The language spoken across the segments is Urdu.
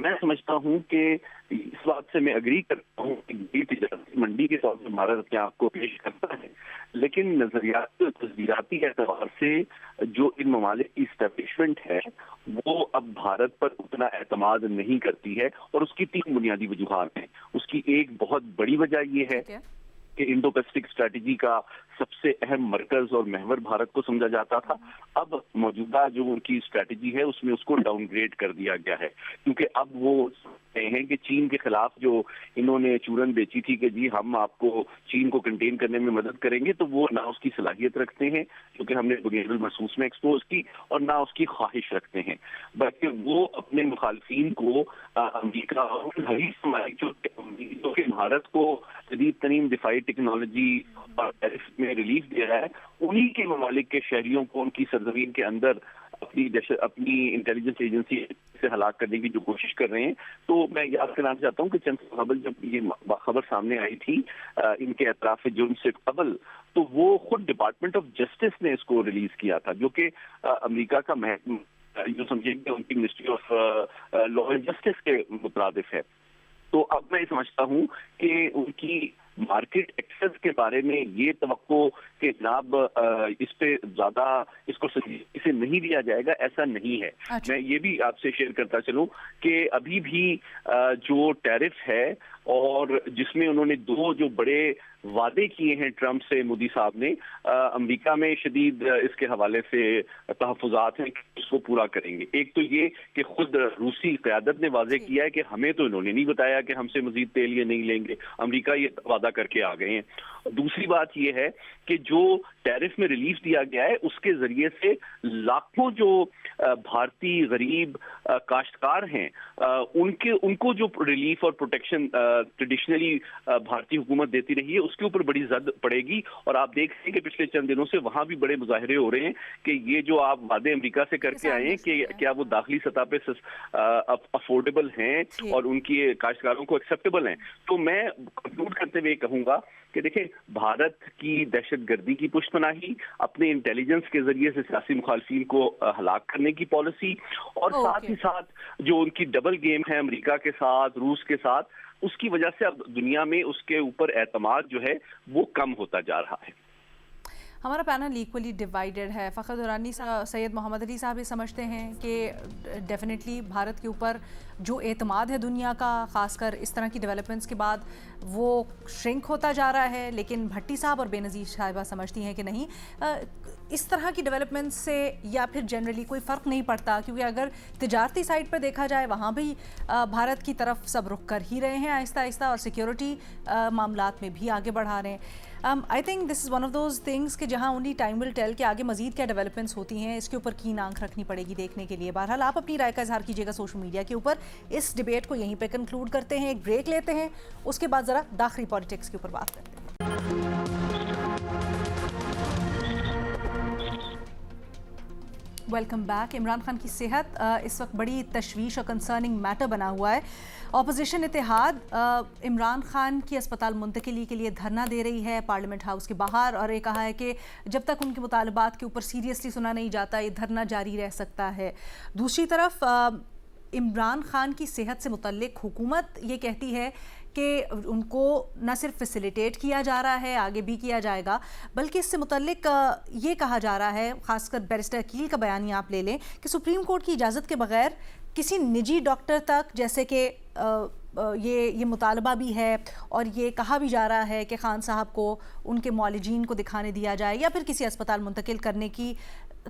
میں سمجھتا ہوں کہ اس بات سے میں اگری کرتا ہوں کہ بڑی تجارتی منڈی کے طور پر بھارت اپنے آپ کو پیش کرتا ہے، لیکن نظریاتی اور تصویراتی اعتبار سے جو ان ممالک کی اسٹیبلشمنٹ ہے وہ اب بھارت پر اتنا اعتماد نہیں کرتی ہے، اور اس کی 3 بنیادی وجوہات ہیں۔ اس کی ایک بہت بڑی وجہ یہ ہے کہ انڈو پیسفک اسٹریٹجی کا سب سے اہم مرکز اور محور بھارت کو سمجھا جاتا تھا، اب موجودہ جو ان کی اسٹریٹجی ہے اس میں اس کو ڈاؤن گریڈ کر دیا گیا ہے، کیونکہ اب وہ سمجھتے ہیں کہ چین کے خلاف جو انہوں نے چورن بیچی تھی کہ جی ہم آپ کو چین کو کنٹین کرنے میں مدد کریں گے، تو وہ نہ اس کی صلاحیت رکھتے ہیں کیونکہ ہم نے بنیاد المحسوس میں ایکسپوز کی، اور نہ اس کی خواہش رکھتے ہیں، بلکہ وہ اپنے مخالفین کو امریکہ اور حریف ممالک جو کہ بھارت کو جدید ترین دفاعی ٹیکنالوجی اور ٹیرف میں ریلیف دے رہا ہے، انہی کے ممالک کے شہریوں کو ان کی سرزمین کے اندر اپنی انٹیلیجنس ایجنسی سے ہلاک کرنے کی جو کوشش کر رہے ہیں۔ تو میں یاد کرانا چاہتا ہوں کہ چند سال قبل جب یہ خبر سامنے آئی تھی ان کے اطراف جرم سے قبل، تو وہ خود ڈپارٹمنٹ آف جسٹس نے اس کو ریلیز کیا تھا، جو کہ امریکہ کا جو سمجھیں کہ ان کی ministry of law and justice کے مترادف ہے۔ تو اب میں سمجھتا ہوں کہ ان کی مارکیٹ ایکسس کے بارے میں یہ توقع کہ جناب اس پہ زیادہ اس کو اسے نہیں دیا جائے گا، ایسا نہیں ہے۔ میں یہ بھی آپ سے شیئر کرتا چلوں کہ ابھی بھی جو ٹیرف ہے اور جس میں انہوں نے 2 جو بڑے وعدے کیے ہیں ٹرمپ سے مودی صاحب نے، امریکہ میں شدید اس کے حوالے سے تحفظات ہیں کہ اس کو پورا کریں گے۔ ایک تو یہ کہ خود روسی قیادت نے واضح کیا ہے کہ ہمیں تو انہوں نے نہیں بتایا کہ ہم سے مزید تیل یہ نہیں لیں گے، امریکہ یہ وعدہ کر کے آ گئے ہیں۔ دوسری بات یہ ہے کہ جو ٹیرف میں ریلیف دیا گیا ہے اس کے ذریعے سے لاکھوں جو بھارتی غریب کاشتکار ہیں ان کو جو ریلیف اور پروٹیکشن ٹریڈیشنلی بھارتی حکومت دیتی رہی ہے اس کے اوپر بڑی زد پڑے گی، اور آپ دیکھ رہے ہیں کہ پچھلے چند دنوں سے وہاں بھی بڑے مظاہرے ہو رہے ہیں کہ یہ جو آپ وعدے امریکہ سے کر کے آئے ہیں کہ کیا وہ داخلی سطح پہ افورڈیبل ہیں اور ان کی کاشتکاروں کو ایکسیپٹیبل ہیں۔ تو میں کنکلوڈ کرتے ہوئے کہوں گا کہ دیکھیں، بھارت کی دہشت گردی کی پشت پناہی، اپنے انٹیلیجنس کے ذریعے سے سیاسی مخالفین کو ہلاک کرنے کی پالیسی، اور ساتھ ہی ساتھ جو ان کی ڈبل گیم ہے امریکہ کے ساتھ، روس کے ساتھ، اس کی وجہ سے اب دنیا میں اس کے اوپر اعتماد جو ہے وہ کم ہوتا جا رہا ہے۔ ہمارا پینل ایکولی ڈیوائیڈڈ ہے۔ فخر درانی سید محمد علی صاحب یہ سمجھتے ہیں کہ ڈیفینیٹلی بھارت کے اوپر جو اعتماد ہے دنیا کا، خاص کر اس طرح کی ڈیولپمنٹس کے بعد، وہ شرنک ہوتا جا رہا ہے، لیکن بھٹی صاحب اور بے نظیر صاحبہ سمجھتی ہیں کہ نہیں، اس طرح کی ڈیولپمنٹس سے یا پھر جنرلی کوئی فرق نہیں پڑتا، کیونکہ اگر تجارتی سائٹ پہ دیکھا جائے وہاں بھی بھارت کی طرف سب رخ کر ہی رہے ہیں آہستہ آہستہ، اور سیکیورٹی معاملات میں بھی آگے بڑھا رہے ہیں۔ I think this is one of those things کہ جہاں اونلی ٹائم ول ٹیل کہ آگے مزید کیا ڈیولپمنٹس ہوتی ہیں، اس کے اوپر کین آنکھ رکھنی پڑے گی دیکھنے کے لیے۔ بہرحال آپ اپنی رائے کا اظہار کیجیے گا سوشل میڈیا کے اوپر۔ اس ڈیبیٹ کو یہیں پہ کنکلوڈ کرتے ہیں، ایک بریک لیتے ہیں، اس کے بعد ذرا داخلی پالیٹکس کے اوپر بات کرتے ہیں۔ Welcome back. عمران خان کی صحت اس وقت بڑی تشویش اور کنسرننگ میٹر بنا ہوا ہے۔ اپوزیشن اتحاد عمران خان کی اسپتال منتقلی کے لیے دھرنا دے رہی ہے پارلیمنٹ ہاؤس کے باہر، اور یہ کہا ہے کہ جب تک ان کے مطالبات کے اوپر سیریسلی سنا نہیں جاتا یہ دھرنا جاری رہ سکتا ہے۔ دوسری طرف عمران خان کی صحت سے متعلق حکومت یہ کہتی ہے کہ ان کو نہ صرف فیسیلیٹیٹ کیا جا رہا ہے، آگے بھی کیا جائے گا، بلکہ اس سے متعلق یہ کہا جا رہا ہے، خاص کر بیرسٹر عقیل کا بیانیہ آپ لے لیں، کہ سپریم کورٹ کی اجازت کے بغیر کسی نجی ڈاکٹر تک، جیسے کہ یہ مطالبہ بھی ہے اور یہ کہا بھی جا رہا ہے کہ خان صاحب کو ان کے معالجین کو دکھانے دیا جائے یا پھر کسی اسپتال منتقل کرنے کی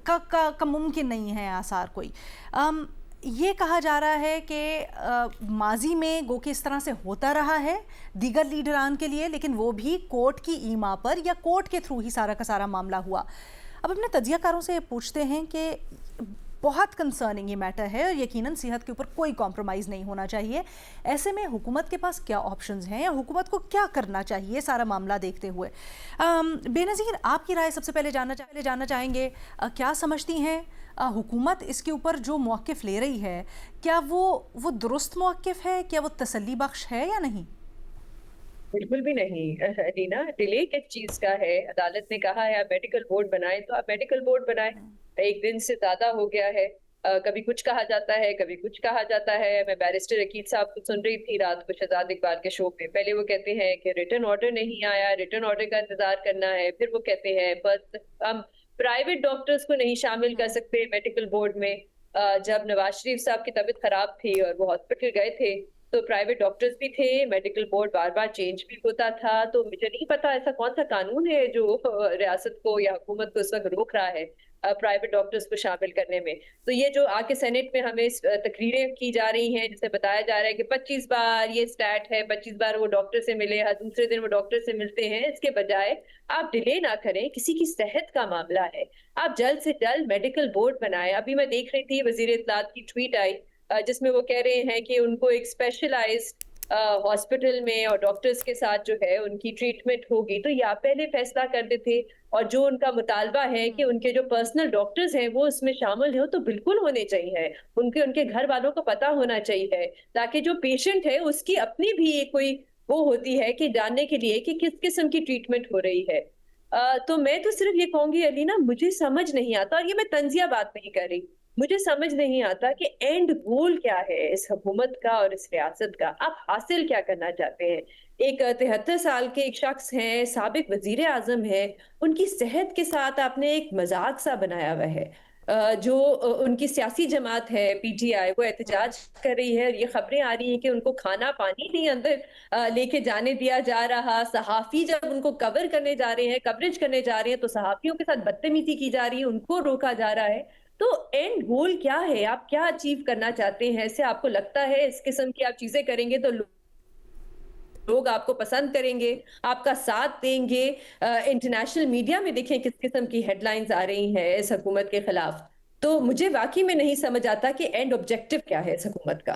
کا ممکن نہیں ہے آثار کوئی۔ یہ کہا جا رہا ہے کہ ماضی میں گو کہ اس طرح سے ہوتا رہا ہے دیگر لیڈران کے لیے، لیکن وہ بھی کورٹ کی ایما پر یا کورٹ کے تھرو ہی سارا کا سارا معاملہ ہوا۔ اب اپنے تجزیہ کاروں سے پوچھتے ہیں کہ بہت کنسرننگ یہ میٹر ہے اور یقیناً صحت کے اوپر کوئی کمپرومائز نہیں ہونا چاہیے، ایسے میں حکومت کے پاس کیا آپشنز ہیں یا حکومت کو کیا کرنا چاہیے سارا معاملہ دیکھتے ہوئے؟ بے نظیر، آپ کی رائے سب سے پہلے جاننا چاہیں گے، کیا سمجھتی ہیں حکومت اس کے اوپر جو موقف لے رہی ہے، کیا وہ درست موقف ہے، کیا وہ تسلی بخش ہے یا نہیں؟ بالکل بھی نہیں رینا، ڈیلے کس چیز کا ہے؟ عدالت نے کہا ہے آپ میڈیکل بورڈ بنائیں تو آپ میڈیکل بورڈ بنائیں، ایک دن سے زیادہ ہو گیا ہے، کبھی کچھ کہا جاتا ہے، کبھی کچھ کہا جاتا ہے. میں بیرسٹر عقیل صاحب کو سن رہی تھی رات کو شہزاد اقبال کے شو پہ. پہلے وہ کہتے ہیں کہ ریٹن آرڈر نہیں آیا، ریٹن آرڈر کا انتظار کرنا ہے. پھر وہ کہتے ہیں بس ہم پرائیویٹ ڈاکٹرز کو نہیں شامل کر سکتے میڈیکل بورڈ میں. جب نواز شریف صاحب کی طبیعت خراب تھی اور وہ ہاسپٹل گئے تھے تو پرائیویٹ ڈاکٹرز بھی تھے، میڈیکل بورڈ بار بار چینج بھی ہوتا تھا. تو مجھے نہیں پتا ایسا کون سا قانون ہے جو ریاست کو یا حکومت کو اس وقت روک رہا ہے پرائیویٹ ڈاکٹرز کو شامل کرنے میں. تو یہ جو آ کے سینٹ میں ہمیں تقریریں کی جا رہی ہیں جسے بتایا جا رہا ہے کہ 25 بار یہ سٹیٹ ہے، 25 بار وہ ڈاکٹر سے ملے، ہر دوسرے دن وہ ڈاکٹر سے ملتے ہیں. اس کے بجائے آپ ڈیلے نہ کریں، کسی کی صحت کا معاملہ ہے، آپ جلد سے جلد میڈیکل بورڈ بنائیں. ابھی میں دیکھ رہی تھی وزیر اطلاعات کی ٹویٹ آئی جس میں وہ کہہ رہے ہیں کہ ان کو ایک اسپیشلائزڈ ہاسپٹل میں اور ڈاکٹرز کے ساتھ جو ہے ان کی ٹریٹمنٹ ہوگی. تو یہ آپ پہلے فیصلہ کرتے تھے، اور جو ان کا مطالبہ ہے کہ ان کے جو پرسنل ڈاکٹرز ہیں وہ اس میں شامل ہوں تو بالکل ہونے چاہیے. ان کے گھر والوں کو پتہ ہونا چاہیے تاکہ جو پیشنٹ ہے اس کی اپنی بھی ایک کوئی وہ ہوتی ہے کہ جاننے کے لیے کہ کس قسم کی ٹریٹمنٹ ہو رہی ہے. تو میں تو صرف یہ کہوں گی علینا، مجھے سمجھ نہیں آتا، اور یہ میں طنزیہ بات نہیں کر رہی، مجھے سمجھ نہیں آتا کہ اینڈ گول کیا ہے اس حکومت کا اور اس ریاست کا. آپ حاصل کیا کرنا چاہتے ہیں؟ ایک 73 سال کے ایک شخص ہیں، سابق وزیر اعظم ہے، ان کی صحت کے ساتھ آپ نے ایک مذاق سا بنایا ہوا ہے. جو ان کی سیاسی جماعت ہے پی ٹی آئی وہ احتجاج کر رہی ہے، یہ خبریں آ رہی ہیں کہ ان کو کھانا پانی نہیں اندر لے کے جانے دیا جا رہا. صحافی جب ان کو کور کرنے جا رہے ہیں، کوریج کرنے جا رہے ہیں تو صحافیوں کے ساتھ بدتمیزی کی جا رہی ہے، ان کو روکا جا رہا ہے. تو اینڈ گول کیا ہے؟ آپ کیا اچیو کرنا چاہتے ہیں؟ اسے آپ کو لگتا ہے اس قسم کی آپ چیزیں کریں گے تو لوگ آپ کو پسند کریں گے، آپ کا ساتھ دیں گے؟ انٹرنیشنل میڈیا میں دیکھیں کس قسم کی ہیڈ لائنز آ رہی ہیں اس حکومت کے خلاف. تو مجھے واقعی میں نہیں سمجھ آتا کہ اینڈ آبجیکٹو کیا ہے اس حکومت کا.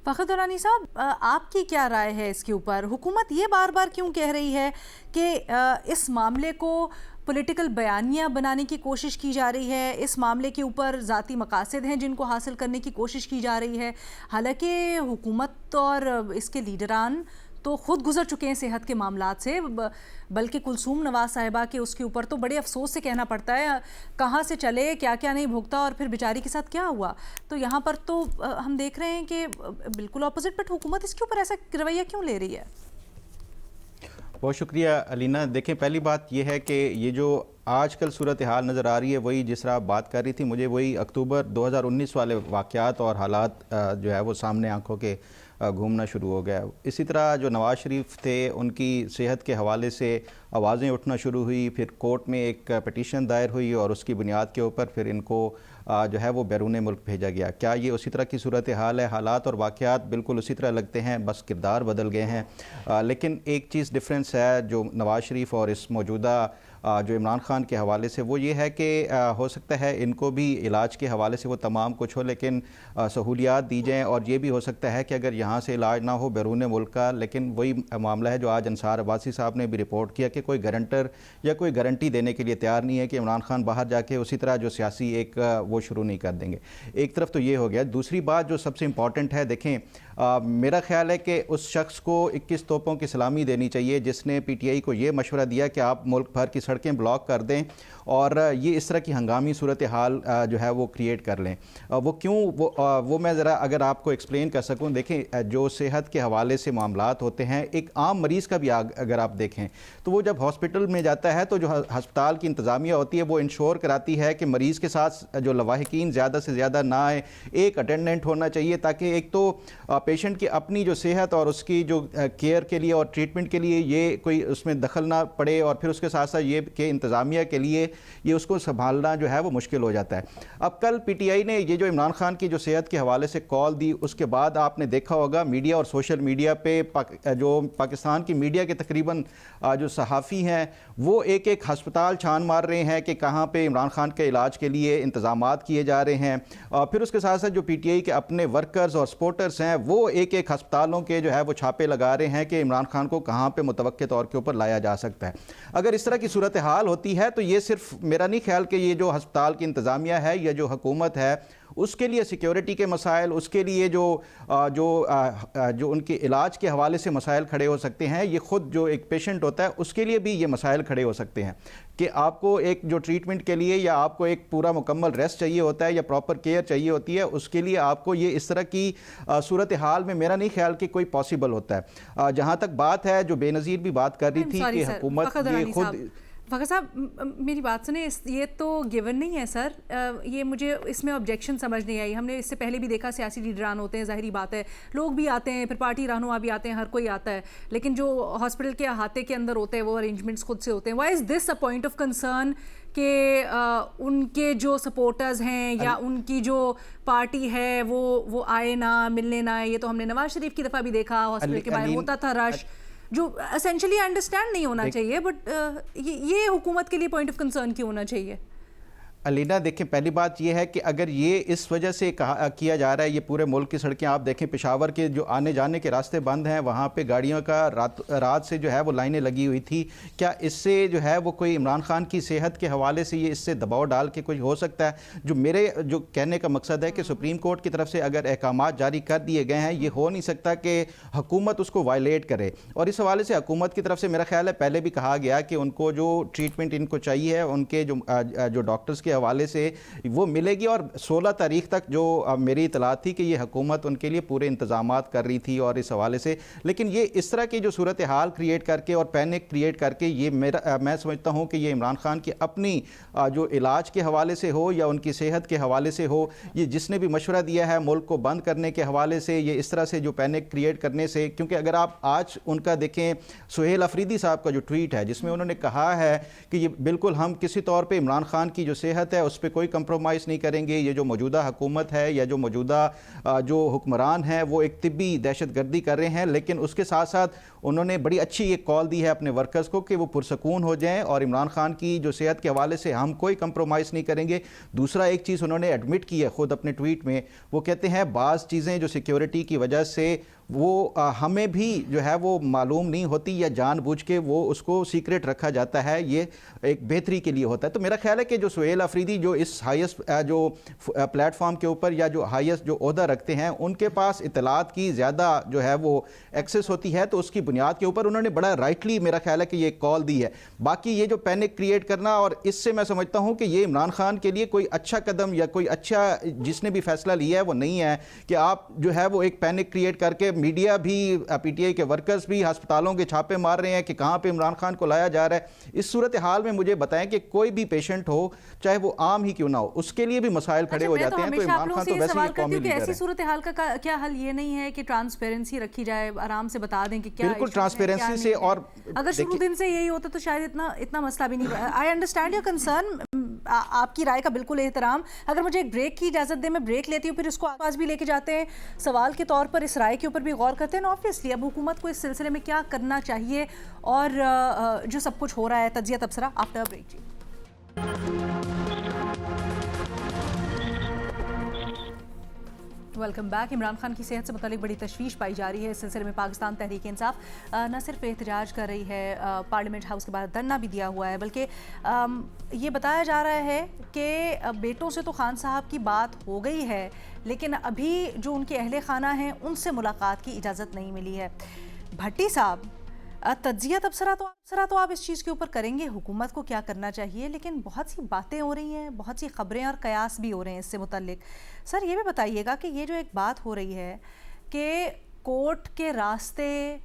فخر درانی صاحب، آپ کی کیا رائے ہے اس کے اوپر؟ حکومت یہ بار بار کیوں کہہ رہی ہے کہ اس معاملے کو پولیٹیکل بیانیہ بنانے کی کوشش کی جا رہی ہے، اس معاملے کے اوپر ذاتی مقاصد ہیں جن کو حاصل کرنے کی کوشش کی جا رہی ہے، حالانکہ حکومت اور اس کے لیڈران تو خود گزر چکے ہیں صحت کے معاملات سے، بلکہ کلثوم نواز صاحبہ کے اس کے اوپر تو بڑے افسوس سے کہنا پڑتا ہے کہاں سے چلے، کیا کیا نہیں بھوگتا اور پھر بیچاری کے ساتھ کیا ہوا. تو یہاں پر تو ہم دیکھ رہے ہیں کہ بالکل اپوزٹ، بٹ حکومت اس کے اوپر ایسا رویہ کیوں لے رہی ہے؟ بہت شکریہ علینا. دیکھیں، پہلی بات یہ ہے کہ یہ جو آج کل صورتحال نظر آ رہی ہے وہی جس طرح آپ بات کر رہی تھی، مجھے وہی اکتوبر 2019 والے واقعات اور حالات جو ہے وہ سامنے آنکھوں کے گھومنا شروع ہو گیا. اسی طرح جو نواز شریف تھے ان کی صحت کے حوالے سے آوازیں اٹھنا شروع ہوئی، پھر کورٹ میں ایک پٹیشن دائر ہوئی اور اس کی بنیاد کے اوپر پھر ان کو جو ہے وہ بیرون ملک بھیجا گیا. کیا یہ اسی طرح کی صورتحال ہے؟ حالات اور واقعات بالکل اسی طرح لگتے ہیں، بس کردار بدل گئے ہیں. لیکن ایک چیز ڈفرینس ہے جو نواز شریف اور اس موجودہ جو عمران خان کے حوالے سے، وہ یہ ہے کہ ہو سکتا ہے ان کو بھی علاج کے حوالے سے وہ تمام کچھ ہو لیکن سہولیات دی جائیں، اور یہ بھی ہو سکتا ہے کہ اگر یہاں سے علاج نہ ہو بیرون ملک کا، لیکن وہی معاملہ ہے جو آج انصار عباسی صاحب نے بھی رپورٹ کیا کہ کوئی گارنٹر یا کوئی گارنٹی دینے کے لیے تیار نہیں ہے کہ عمران خان باہر جا کے اسی طرح جو سیاسی ایک وہ شروع نہیں کر دیں گے. ایک طرف تو یہ ہو گیا. دوسری بات جو سب سے امپورٹنٹ ہے، دیکھیں میرا خیال ہے کہ اس شخص کو 21 توپوں کی سلامی دینی چاہیے جس نے پی ٹی آئی کو یہ مشورہ دیا کہ آپ ملک بھر کی سڑکیں بلاک کر دیں اور یہ اس طرح کی ہنگامی صورتحال جو ہے وہ کریٹ کر لیں. وہ کیوں وہ میں ذرا اگر آپ کو ایکسپلین کر سکوں. دیکھیں، جو صحت کے حوالے سے معاملات ہوتے ہیں، ایک عام مریض کا بھی اگر آپ دیکھیں تو وہ جب ہاسپٹل میں جاتا ہے تو جو ہسپتال کی انتظامیہ ہوتی ہے وہ انشور کراتی ہے کہ مریض کے ساتھ جو لواحقین زیادہ سے زیادہ نہ آئے. ایک اٹینڈنٹ ہونا چاہیے تاکہ ایک تو پیشنٹ کی اپنی جو صحت اور اس کی جو کیئر کے لیے اور ٹریٹمنٹ کے لیے یہ کوئی اس میں دخل نہ پڑے، اور پھر اس کے ساتھ ساتھ یہ کہ انتظامیہ کے لیے یہ اس کو سنبھالنا جو ہے وہ مشکل ہو جاتا ہے. اب کل پی ٹی آئی نے یہ جو عمران خان کی جو صحت کے حوالے سے کال دی، اس کے بعد آپ نے دیکھا ہوگا میڈیا اور سوشل میڈیا پہ جو پاکستان کی میڈیا کے تقریباً جو صحافی ہیں وہ ایک ایک ہسپتال چھان مار رہے ہیں کہ کہاں پہ عمران خان کے علاج کے لیے انتظامات کیے جا رہے ہیں. پھر اس کے ساتھ ساتھ جو پی ٹی آئی کے اپنے ورکرز اور سپورٹرز ہیں وہ ایک ایک ہسپتالوں کے جو ہے وہ چھاپے لگا رہے ہیں کہ عمران خان کو کہاں پہ متوقع طور کے اوپر لایا جا سکتا ہے. اگر اس طرح کی صورتحال ہوتی ہے تو یہ صرف میرا نہیں خیال کہ یہ جو ہسپتال کی انتظامیہ ہے یا جو حکومت ہے اس کے لیے سیکیورٹی کے مسائل، اس کے لیے جو ان کے علاج کے حوالے سے مسائل کھڑے ہو سکتے ہیں، یہ خود جو ایک پیشنٹ ہوتا ہے اس کے لیے بھی یہ مسائل کھڑے ہو سکتے ہیں کہ آپ کو ایک جو ٹریٹمنٹ کے لیے یا آپ کو ایک پورا مکمل ریسٹ چاہیے ہوتا ہے یا پراپر کیئر چاہیے ہوتی ہے، اس کے لیے آپ کو یہ اس طرح کی صورتحال میں میرا نہیں خیال کہ کوئی پاسبل ہوتا ہے۔ جہاں تک بات ہے جو بے نظیر بھی بات کر رہی تھی کہ حکومت یہ خود فخر صاحب میری بات سنیں، یہ تو گیون نہیں ہے سر، یہ مجھے اس میں آبجیکشن سمجھ نہیں آئی۔ ہم نے اس سے پہلے بھی دیکھا سیاسی لیڈران ہوتے ہیں، ظاہری بات ہے لوگ بھی آتے ہیں، پھر پارٹی رہنما بھی آتے ہیں، ہر کوئی آتا ہے، لیکن جو ہاسپٹل کے احاطے کے اندر ہوتے ہیں وہ ارینجمنٹس خود سے ہوتے ہیں۔ Why is this a point of concern کہ ان کے جو سپورٹرز ہیں یا ان کی جو پارٹی ہے وہ آئے نہ، ملنے نہ آئے؟ یہ تو ہم نے نواز شریف کی دفعہ بھی دیکھا، ہاسپٹل کے باہر ہوتا تھا رش، جو اسینشلی انڈرسٹینڈ نہیں ہونا چاہیے، بٹ یہ حکومت کے لیے پوائنٹ آف کنسرن کیوں ہونا چاہیے؟ علینا دیکھیں، پہلی بات یہ ہے کہ اگر یہ اس وجہ سے کیا جا رہا ہے، یہ پورے ملک کی سڑکیں آپ دیکھیں، پشاور کے جو آنے جانے کے راستے بند ہیں، وہاں پہ گاڑیوں کا رات سے جو ہے وہ لائنیں لگی ہوئی تھی، کیا اس سے جو ہے وہ کوئی عمران خان کی صحت کے حوالے سے یہ اس سے دباؤ ڈال کے کچھ ہو سکتا ہے؟ جو کہنے کا مقصد ہے کہ سپریم کورٹ کی طرف سے اگر احکامات جاری کر دیے گئے ہیں، یہ ہو نہیں سکتا کہ حکومت اس کو وائلیٹ کرے، اور اس حوالے سے حکومت کی طرف سے میرا خیال ہے پہلے بھی کہا گیا کہ ان کو جو ٹریٹمنٹ ان کو چاہیے ہے، ان کے جو ڈاکٹرز کے حوالے سے وہ ملے گی، اور 16 تاریخ تک جو میری اطلاعات تھی کہ یہ حکومت ان کے لیے پورے انتظامات کر رہی تھی اور اس حوالے سے، لیکن یہ اس طرح کی جو صورتحال کریٹ کر کے اور پینک کریٹ کر کے، یہ میں سمجھتا ہوں کہ یہ عمران خان کی اپنی جو علاج کے حوالے سے ہو یا ان کی صحت کے حوالے سے ہو، یہ جس نے بھی مشورہ دیا ہے ملک کو بند کرنے کے حوالے سے، یہ اس طرح سے جو پینک کریٹ کرنے سے، کیونکہ اگر آپ آج ان کا دیکھیں سہیل افریدی صاحب کا جو ٹویٹ ہے جس میں انہوں نے کہا ہے کہ یہ بالکل ہم کسی طور پہ عمران خان کی جو صحت ہے اس پہ کوئی کمپرومائز نہیں کریں گے، یہ جو موجودہ حکومت ہے یا جو موجودہ جو حکمران ہیں وہ ایک طبی دہشت گردی کر رہے ہیں، لیکن اس کے ساتھ ساتھ انہوں نے بڑی اچھی ایک کال دی ہے اپنے ورکرز کو کہ وہ پرسکون ہو جائیں اور عمران خان کی جو صحت کے حوالے سے ہم کوئی کمپرومائز نہیں کریں گے۔ دوسرا ایک چیز انہوں نے ایڈمٹ کی ہے خود اپنے ٹویٹ میں، وہ کہتے ہیں بعض چیزیں جو سیکیورٹی کی وجہ سے وہ ہمیں بھی جو ہے وہ معلوم نہیں ہوتی یا جان بوجھ کے وہ اس کو سیکریٹ رکھا جاتا ہے، یہ ایک بہتری کے لیے ہوتا ہے۔ تو میرا خیال ہے کہ جو سہیل افریدی جو اس ہائیسٹ جو پلیٹ فارم کے اوپر یا جو ہائیسٹ جو عہدہ رکھتے ہیں، ان کے پاس اطلاعات کی زیادہ جو ہے وہ ایکسس ہوتی ہے، تو اس کی بنیاد کے اوپر انہوں نے بڑا رائٹلی میرا خیال ہے کہ یہ کال دی ہے۔ باقی یہ جو پینک کریٹ کرنا، اور اس سے میں سمجھتا ہوں کہ یہ عمران خان کے لیے کوئی اچھا قدم یا کوئی اچھا جس نے بھی فیصلہ لیا ہے وہ نہیں ہے کہ آپ جو ہے وہ ایک پینک کریٹ کر کے، میڈیا بھی، پی ٹی آئی کے ورکرز بھی ہسپتالوں کے چھاپے مار رہے ہیں کہ کہاں پہ عمران خان کو لایا جا رہا ہے۔ اس صورتحال میں مجھے بتائیں کہ کوئی بھی پیشنٹ ہو، چاہے وہ عام ہی کیوں نہ ہو، اس کے لیے بھی مسائل کھڑے ہو جاتے ہیں۔ تو عمران خان تو ویسے ہی قومی لیڈر ہے۔ ایسی صورتحال کا کیا حل یہ نہیں ہے کہ ٹرانسپیرنسی رکھی جائے، آرام سے بتا دیں کہ کیا بالکل ٹرانسپیرنسی سے، اور اگر شروع دن سے یہی ہوتا تو شاید اتنا مسئلہ بھی نہیں۔ آئی انڈرسٹینڈ یور کنسرن، آپ کی رائے کا بالکل احترام۔ اگر مجھے ایک بریک کی اجازت دیں، میں بریک لیتی ہوں، پھر اس کو پاس بھی لے کے جاتے ہیں، سوال کے طور پر اس رائے کے اوپر بھی غور کرتے ہیں۔ آبویسلی اب حکومت کو اس سلسلے میں کیا کرنا چاہیے اور جو سب کچھ ہو رہا ہے، تجزیہ تبصرہ آفٹر بریک۔ جی ویلکم بیک۔ عمران خان کی صحت سے متعلق بڑی تشویش پائی جا رہی ہے۔ اس سلسلے میں پاکستان تحریک انصاف نہ صرف احتجاج کر رہی ہے، پارلیمنٹ ہاؤس کے باہر دھرنا بھی دیا ہوا ہے، بلکہ یہ بتایا جا رہا ہے کہ بیٹوں سے تو خان صاحب کی بات ہو گئی ہے، لیکن ابھی جو ان کے اہل خانہ ہیں ان سے ملاقات کی اجازت نہیں ملی ہے۔ بھٹی صاحب، تجزیہ تبصرہ تو آپ اس چیز کے اوپر کریں گے، حکومت کو کیا کرنا چاہیے، لیکن بہت سی باتیں ہو رہی ہیں، بہت سی خبریں اور قیاس بھی ہو رہے ہیں اس سے متعلق۔ سر یہ بھی بتائیے گا کہ یہ جو ایک بات ہو رہی ہے کہ کورٹ کے راستے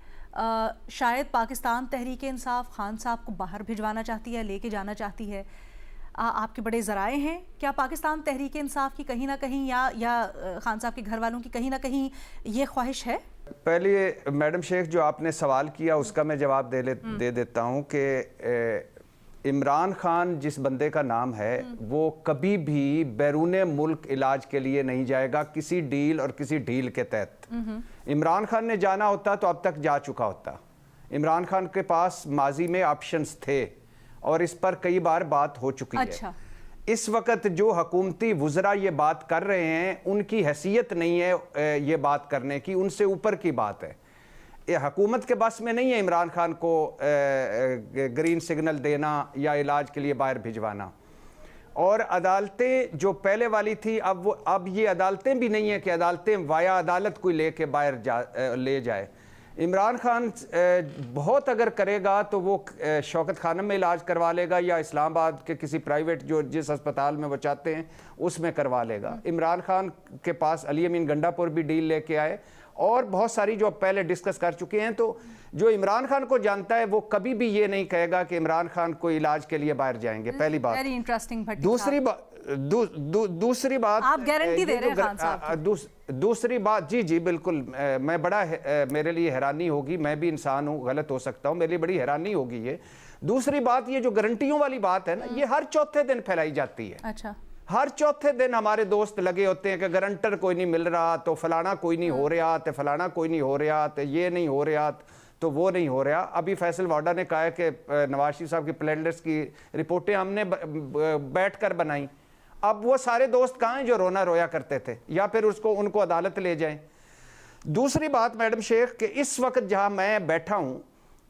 شاید پاکستان تحریک انصاف خان صاحب کو باہر بھجوانا چاہتی ہے، لے کے جانا چاہتی ہے، آپ کے بڑے ذرائع ہیں، کیا پاکستان تحریک انصاف کی کہیں نہ کہیں یا خان صاحب کے گھر والوں کی کہیں نہ کہیں یہ خواہش ہے؟ پہلے میڈم شیخ جو آپ نے سوال کیا اس کا میں جواب دے دیتا ہوں کہ عمران خان جس بندے کا نام ہے وہ کبھی بھی بیرون ملک علاج کے لیے نہیں جائے گا کسی ڈیل اور کسی ڈھیل کے تحت۔ عمران خان نے جانا ہوتا تو اب تک جا چکا ہوتا۔ عمران خان کے پاس ماضی میں آپشنز تھے اور اس پر کئی بار بات ہو چکی ہے۔ اس وقت جو حکومتی وزراء یہ بات کر رہے ہیں ان کی حیثیت نہیں ہے یہ بات کرنے کی، ان سے اوپر کی بات ہے۔ یہ حکومت کے بس میں نہیں ہے عمران خان کو گرین سگنل دینا یا علاج کے لیے باہر بھجوانا۔ اور عدالتیں جو پہلے والی تھی اب یہ عدالتیں بھی نہیں ہیں کہ عدالتیں وایا عدالت کوئی لے کے باہر لے جائے. عمران خان بہت اگر کرے گا تو وہ شوکت خانم میں علاج کروا لے گا یا اسلام آباد کے کسی پرائیویٹ جس ہسپتال میں وہ چاہتے ہیں اس میں کروا لے گا. عمران خان کے پاس علی امین گنڈا پور بھی ڈیل لے کے آئے اور بہت ساری جو پہلے ڈسکس کر چکے ہیں. تو جو عمران خان کو جانتا ہے وہ کبھی بھی یہ نہیں کہے گا کہ عمران خان کو علاج کے لیے باہر جائیں گے. پہلی بات. دوسری بات آپ گارنٹی دے رہے ہیں خان صاحب. دوسری بات جی بالکل میں بڑا میرے لیے حیرانی ہوگی, میں بھی انسان ہوں, غلط ہو سکتا ہوں, میرے لیے بڑی حیرانی ہوگی یہ. دوسری بات یہ جو گارنٹیوں والی بات ہے نا, یہ ہر چوتھے دن پھیلائی جاتی ہے. اچھا. ہر چوتھے دن ہمارے دوست لگے ہوتے ہیں کہ گارنٹر کوئی نہیں مل رہا تو فلانا کوئی نہیں ہو رہا تو فلانا کوئی نہیں ہو رہا تو یہ نہیں ہو رہا تو وہ نہیں ہو رہا. ابھی فیصل واڈا نے کہا ہے کہ نواز شریف صاحب کی پلینڈرز کی رپورٹیں ہم نے بیٹھ کر بنائیں. اب وہ سارے دوست کہاں ہیں جو رونا رویا کرتے تھے, یا پھر ان کو عدالت لے جائیں. دوسری بات میڈم شیخ کہ اس وقت جہاں میں بیٹھا ہوں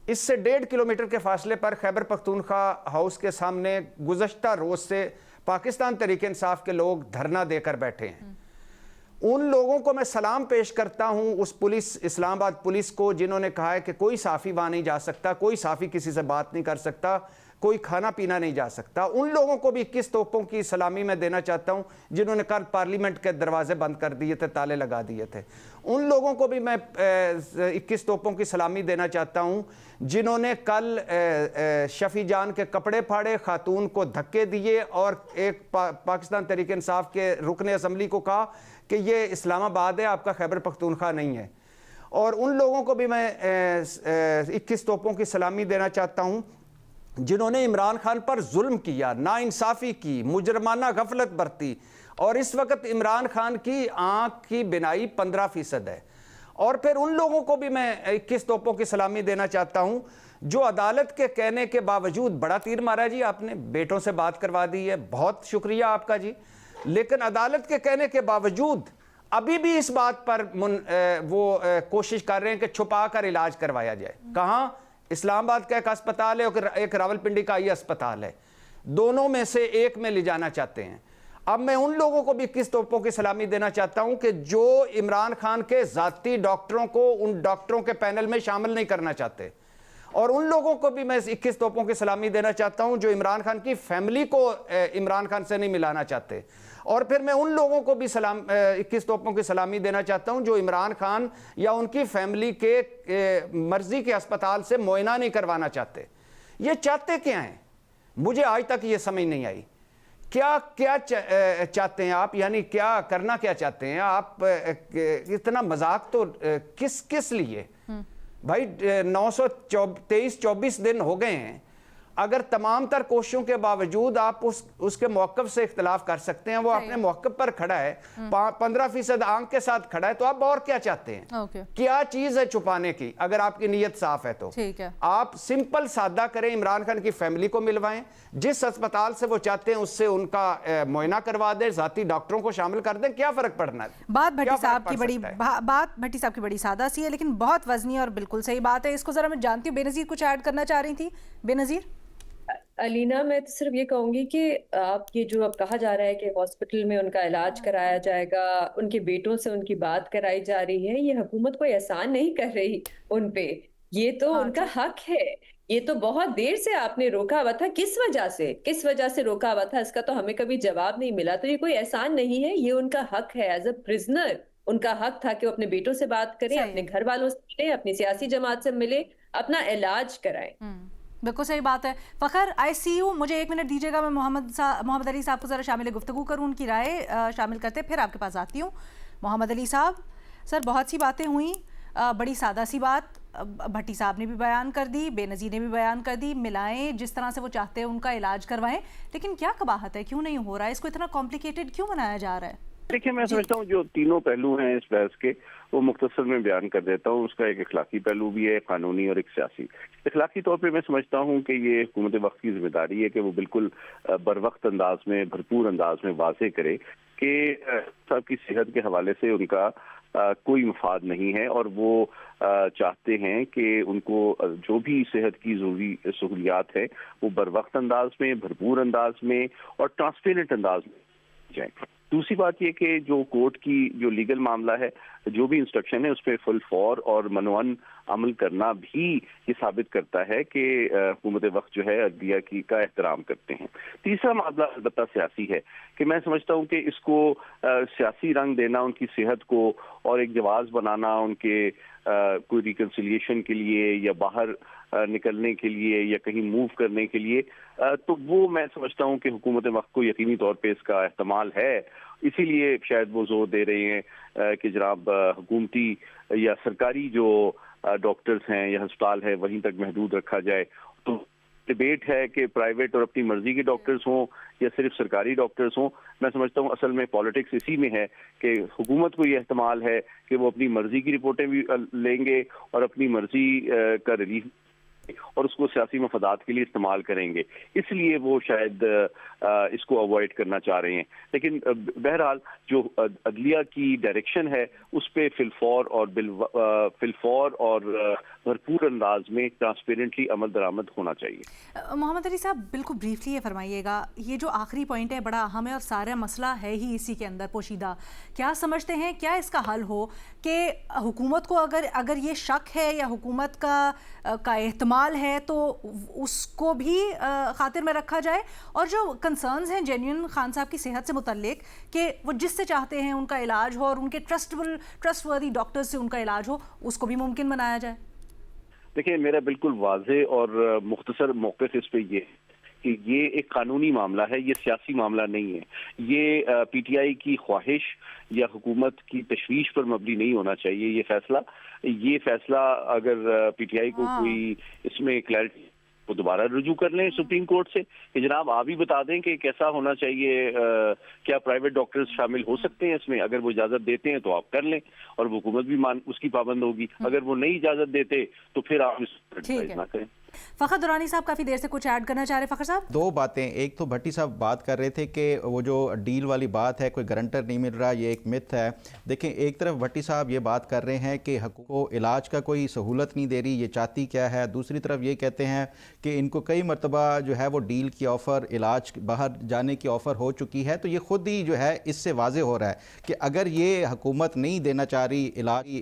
اس سے 1.5 کلومیٹر کے فاصلے پر خیبر پختونخوا ہاؤس کے سامنے گزشتہ روز سے پاکستان تحریک انصاف کے لوگ دھرنا دے کر بیٹھے ہیں. ان لوگوں کو میں سلام پیش کرتا ہوں, اس پولیس اسلام آباد پولیس کو جنہوں نے کہا ہے کہ کوئی صحافی وہاں نہیں جا سکتا, کوئی صحافی کسی سے بات نہیں کر سکتا, کوئی کھانا پینا نہیں جا سکتا. ان لوگوں کو بھی 21 توپوں کی سلامی میں دینا چاہتا ہوں جنہوں نے کل پارلیمنٹ کے دروازے بند کر دیے تھے, تالے لگا دیے تھے. ان لوگوں کو بھی میں 21 توپوں کی سلامی دینا چاہتا ہوں جنہوں نے کل شفیع جان کے کپڑے پھاڑے, خاتون کو دھکے دیے اور ایک پاکستان تحریک انصاف کے رکن اسمبلی کو کہا کہ یہ اسلام آباد ہے, آپ کا خیبر پختونخوا نہیں ہے. اور ان لوگوں کو بھی میں 21 توپوں کی سلامی دینا چاہتا ہوں جنہوں نے عمران خان پر ظلم کیا, ناانصافی کی, مجرمانہ غفلت برتی. اور اس وقت عمران خان کی آنکھ کی بینائی 15% ہے. اور پھر ان لوگوں کو بھی میں 21 توپوں کی سلامی دینا چاہتا ہوں جو عدالت کے کہنے کے باوجود, بڑا تیر مارا جی آپ نے, بیٹوں سے بات کروا دی ہے, بہت شکریہ آپ کا جی, لیکن عدالت کے کہنے کے باوجود ابھی بھی اس بات پر وہ کوشش کر رہے ہیں کہ چھپا کر علاج کروایا جائے. کہاں؟ اسلام آباد کا ایک اسپتال ہے اور ایک راولپنڈی کا یہ اسپتال ہے, دونوں میں سے ایک میں لے جانا چاہتے ہیں. اب میں ان لوگوں کو بھی 21 توپوں کی سلامی دینا چاہتا ہوں کہ جو عمران خان کے ذاتی ڈاکٹروں کو ان ڈاکٹروں کے پینل میں شامل نہیں کرنا چاہتے, اور ان لوگوں کو بھی میں 21 توپوں کی سلامی دینا چاہتا ہوں جو عمران خان کی فیملی کو عمران خان سے نہیں ملانا چاہتے. اور پھر میں ان لوگوں کو بھی 21 توپوں کی سلامی دینا چاہتا ہوں جو عمران خان یا ان کی فیملی کے مرضی کے اسپتال سے معائنہ نہیں کروانا چاہتے. یہ چاہتے کیا ہیں؟ مجھے آج تک یہ سمجھ نہیں آئی. کیا چاہتے ہیں آپ, یعنی کیا کرنا کیا چاہتے ہیں آپ؟ اتنا مذاق تو کس لیے بھائی؟ 923-24 دن ہو گئے ہیں. اگر تمام تر کوششوں کے باوجود آپ اس کے موقف سے اختلاف کر سکتے ہیں, وہ اپنے موقف پر کھڑا ہے, 15% آنکھ کے ساتھ کھڑا ہے, تو آپ اور کیا چاہتے ہیں؟ کیا چیز ہے چھپانے کی؟ اگر آپ کی نیت صاف ہے تو آپ سمپل سادہ کریں, عمران خان کی فیملی کو ملوائیں, جس اسپتال سے وہ چاہتے ہیں اس سے ان کا معائنہ کروا دیں, ذاتی ڈاکٹروں کو شامل کر دیں. کیا فرق پڑنا ہے؟ بات بھٹی صاحب کی بڑی سادہ سی ہے لیکن بہت وزنی اور بالکل صحیح بات ہے. اس کو ذرا میں جانتی ہوں, بے نظیر کچھ ایڈ کرنا چاہ رہی تھی. بے نظیر. علینا, میں تو صرف یہ کہوں گی کہ آپ یہ جو اب کہا جا رہا ہے کہ ہاسپٹل میں ان کا علاج کرایا جائے گا, ان کے بیٹوں سے ان کی بات کرائی جا رہی ہے, یہ حکومت کوئی احسان نہیں کر رہی ان پہ, یہ تو ان کا حق ہے. یہ تو بہت دیر سے آپ نے روکا ہوا تھا, کس وجہ سے روکا ہوا تھا اس کا تو ہمیں کبھی جواب نہیں ملا. تو یہ کوئی احسان نہیں ہے, یہ ان کا حق ہے. ایز اے پرزنر ان کا حق تھا کہ وہ اپنے بیٹوں سے بات کریں, اپنے گھر والوں سے ملیں, اپنی سیاسی جماعت سے ملیں, اپنا علاج کرائیں. بالکل صحیح بات ہے. فخر ICU, مجھے 1 منٹ دیجیے گا, میں محمد علی صاحب کو ذرا شامل گفتگو کروں, ان کی رائے شامل کرتے, پھر آپ کے پاس آتی ہوں. محمد علی صاحب, سر بہت سی باتیں ہوئیں, بڑی سادہ سی بات بھٹی صاحب نے بھی بیان کر دی, بے نظیر نے بھی بیان کر دی, ملائیں جس طرح سے وہ چاہتے ہیں ان کا علاج کروائیں, لیکن کیا قباحت ہے, کیوں نہیں ہو رہا ہے, اس کو اتنا کمپلیکیٹڈ کیوں بنایا جا رہا ہے؟ دیکھیں, میں سمجھتا ہوں جو تینوں پہلو ہیں اس بحث کے وہ مختصر میں بیان کر دیتا ہوں. اس کا ایک اخلاقی پہلو بھی ہے, قانونی اور ایک سیاسی. اخلاقی طور پہ میں سمجھتا ہوں کہ یہ حکومت وقت کی ذمہ داری ہے کہ وہ بالکل بر وقت انداز میں, بھرپور انداز میں واضح کرے کہ صاحب کی صحت کے حوالے سے ان کا کوئی مفاد نہیں ہے، اور وہ چاہتے ہیں کہ ان کو جو بھی صحت کی ضروری سہولیات ہیں وہ بر وقت انداز میں، بھرپور انداز میں اور ٹرانسپیرنٹ انداز میں جائیں۔ دوسری بات یہ کہ جو کورٹ کی جو لیگل معاملہ ہے، جو بھی انسٹرکشن ہے اس پہ فل فور اور منوان عمل کرنا بھی یہ ثابت کرتا ہے کہ حکومت وقت جو ہے عدلیہ کی کا احترام کرتے ہیں۔ تیسرا معاملہ البتہ سیاسی ہے کہ میں سمجھتا ہوں کہ اس کو سیاسی رنگ دینا، ان کی صحت کو اور ایک جواز بنانا ان کے کوئی ریکنسیلیشن کے لیے یا باہر نکلنے کے لیے یا کہیں موو کرنے کے لیے، تو وہ میں سمجھتا ہوں کہ حکومت وقت کو یقینی طور پہ اس کا احتمال ہے، اسی لیے شاید وہ زور دے رہے ہیں کہ جناب حکومتی یا سرکاری جو ڈاکٹرز ہیں یا ہسپتال ہے وہیں تک محدود رکھا جائے۔ تو ڈیبیٹ ہے کہ پرائیویٹ اور اپنی مرضی کے ڈاکٹرز ہوں یا صرف سرکاری ڈاکٹرز ہوں۔ میں سمجھتا ہوں اصل میں پالیٹکس اسی میں ہے کہ حکومت کو یہ احتمال ہے کہ وہ اپنی مرضی کی رپورٹیں بھی لیں گے اور اپنی مرضی کا ریلیف اور اس کو سیاسی مفادات کے لیے استعمال کریں گے، اس لیے وہ شاید اس کو اوائڈ کرنا چاہ رہے ہیں۔ لیکن بہرحال جو عدلیہ کی ڈائریکشن ہے اس پہ فلفور اور بھرپور انداز میں ٹرانسپیرنٹلی عمل درآمد ہونا چاہیے۔ محمد علی صاحب بالکل بریفلی یہ فرمائیے گا، یہ جو آخری پوائنٹ ہے بڑا اہم ہے اور سارا مسئلہ ہے ہی اسی کے اندر پوشیدہ، کیا سمجھتے ہیں کیا اس کا حل ہو کہ حکومت کو اگر یہ شک ہے یا حکومت کا احتمال ہے تو اس کو بھی خاطر میں رکھا جائے، اور جو کنسرنز ہیں جینیون خان صاحب کی صحت سے متعلق کہ وہ جس سے چاہتے ہیں ان کا علاج ہو اور ان کے ٹرسٹ وردی ڈاکٹر سے ان کا علاج ہو، اس کو بھی ممکن بنایا جائے؟ دیکھیں میرا بالکل واضح اور مختصر موقف اس پہ یہ کہ یہ ایک قانونی معاملہ ہے، یہ سیاسی معاملہ نہیں ہے، یہ پی ٹی آئی کی خواہش یا حکومت کی تشویش پر مبنی نہیں ہونا چاہیے۔ یہ فیصلہ اگر پی ٹی آئی کو کوئی اس میں کلیئرٹی وہ دوبارہ رجوع کر لیں سپریم کورٹ سے کہ جناب آپ ہی بتا دیں کہ کیسا ہونا چاہیے، کیا پرائیویٹ ڈاکٹرز شامل ہو سکتے ہیں اس میں، اگر وہ اجازت دیتے ہیں تو آپ کر لیں اور وہ حکومت بھی اس کی پابند ہوگی، اگر وہ نہیں اجازت دیتے تو پھر آپ اس پر نہ کریں۔ فخر درانی صاحب کافی دیر سے کچھ ایڈ کرنا چاہ رہے ہیں۔ فخر صاحب دو باتیں، ایک تو بھٹی صاحب بات کر رہے تھے کہ وہ جو ڈیل والی بات ہے کوئی گارنٹر نہیں مل رہا، یہ ایک مت ہے۔ دیکھیں ایک طرف بھٹی صاحب یہ بات کر رہے ہیں کہ حکومت کو علاج کا کوئی سہولت نہیں دے رہی، یہ چاہتی کیا ہے، دوسری طرف یہ کہتے ہیں کہ ان کو کئی مرتبہ جو ہے وہ ڈیل کی آفر، علاج باہر جانے کی آفر ہو چکی ہے۔ تو یہ خود ہی جو ہے اس سے واضح ہو رہا ہے کہ اگر یہ حکومت نہیں دینا چاہ رہی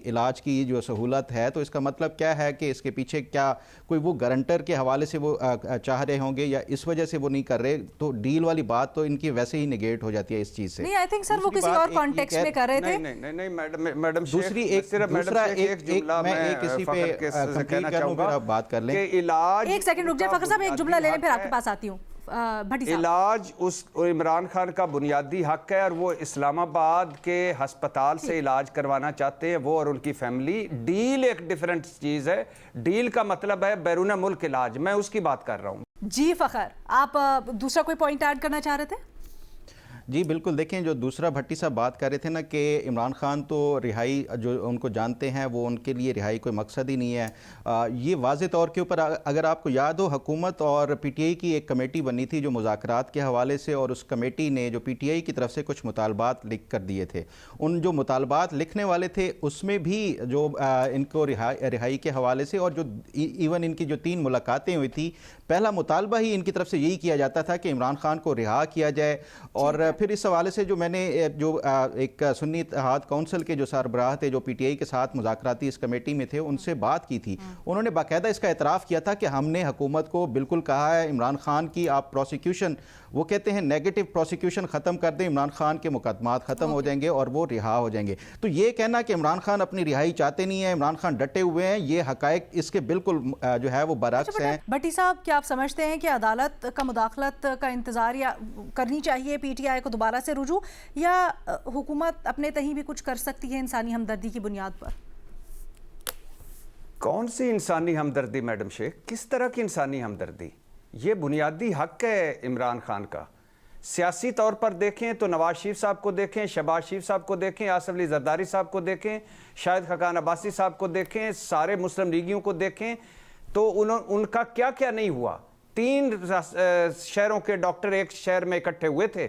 علاج کی جو سہولت ہے تو اس کا مطلب کیا ہے کہ اس کے پیچھے کیا کوئی وہ گارنٹر کے حوالے سے وہ چاہ رہے ہوں گے یا اس وجہ سے وہ نہیں کر رہے۔ تو ڈیل والی بات تو ان کی ویسے ہی نیگیٹ ہو جاتی ہے اس چیز سے۔ نہیں آئی تھنک سر وہ کسی اور کانٹیکسٹ میں کر رہے تھے۔ نہیں میڈم دوسری ایک جملہ میں کسی پہ کمپلیٹ کروں پھر آپ بات کر لیں۔ ایک سیکنڈ رک جائے فخر صاحب، ایک جملہ لے لیں پھر آپ کے پاس آتی ہوں۔ علاج اس عمران خان کا بنیادی حق ہے اور وہ اسلام آباد کے ہسپتال سے علاج کروانا چاہتے ہیں، وہ اور ان کی فیملی۔ ڈیل ایک ڈیفرنٹ چیز ہے، ڈیل کا مطلب ہے بیرون ملک علاج، میں اس کی بات کر رہا ہوں۔ جی فخر آپ دوسرا کوئی پوائنٹ ایڈ کرنا چاہ رہے تھے؟ جی بالکل، دیکھیں جو دوسرا بھٹی صاحب بات کر رہے تھے نا کہ عمران خان تو رہائی جو ان کو جانتے ہیں وہ ان کے لیے رہائی کوئی مقصد ہی نہیں ہے۔ یہ واضح طور کے اوپر اگر آپ کو یاد ہو حکومت اور پی ٹی آئی کی ایک کمیٹی بنی تھی جو مذاکرات کے حوالے سے، اور اس کمیٹی نے جو پی ٹی آئی کی طرف سے کچھ مطالبات لکھ کر دیے تھے، ان جو مطالبات لکھنے والے تھے اس میں بھی جو ان کو رہائی کے حوالے سے، اور جو ایون ان کی جو 3 ملاقاتیں ہوئی تھی، پہلا مطالبہ ہی ان کی طرف سے یہی کیا جاتا تھا کہ عمران خان کو رہا کیا جائے۔ اور پھر اس حوالے سے جو میں نے جو ایک سنی اتحاد کونسل کے جو سربراہ تھے جو پی ٹی آئی کے ساتھ مذاکراتی اس کمیٹی میں تھے، ان سے بات کی تھی، انہوں نے باقاعدہ اس کا اعتراف کیا تھا کہ ہم نے حکومت کو بالکل کہا ہے عمران خان کی آپ پروسیکیوشن، وہ کہتے ہیں نیگیٹو پروسیکیوشن ختم کر دیں، عمران خان کے مقدمات ختم ہو جائیں گے اور وہ رہا ہو جائیں گے۔ تو یہ کہنا کہ عمران خان اپنی رہائی چاہتے نہیں ہیں، عمران خان ڈٹے ہوئے ہیں، یہ حقائق اس کے بالکل جو ہے وہ برعکس ہیں۔ بھٹی صاحب کیا آپ سمجھتے ہیں کہ عدالت کا مداخلت کا انتظار یا کرنی چاہیے پی ٹی آئی کو دوبارہ سے رجوع، یا حکومت اپنے تہیں بھی کچھ کر سکتی ہے انسانی ہمدردی کی بنیاد پر؟ کون سی انسانی ہمدردی میڈم شیخ، کس طرح کی انسانی ہمدردی؟ یہ بنیادی حق ہے عمران خان کا۔ سیاسی طور پر دیکھیں تو نواز شریف صاحب کو دیکھیں، شہباز شریف صاحب کو دیکھیں، آصف علی زرداری صاحب کو دیکھیں، شاہد خاقان عباسی صاحب کو دیکھیں، سارے مسلم لیگیوں کو دیکھیں، تو ان کا کیا کیا نہیں ہوا۔ 3 شہروں کے ڈاکٹر ایک شہر میں اکٹھے ہوئے تھے،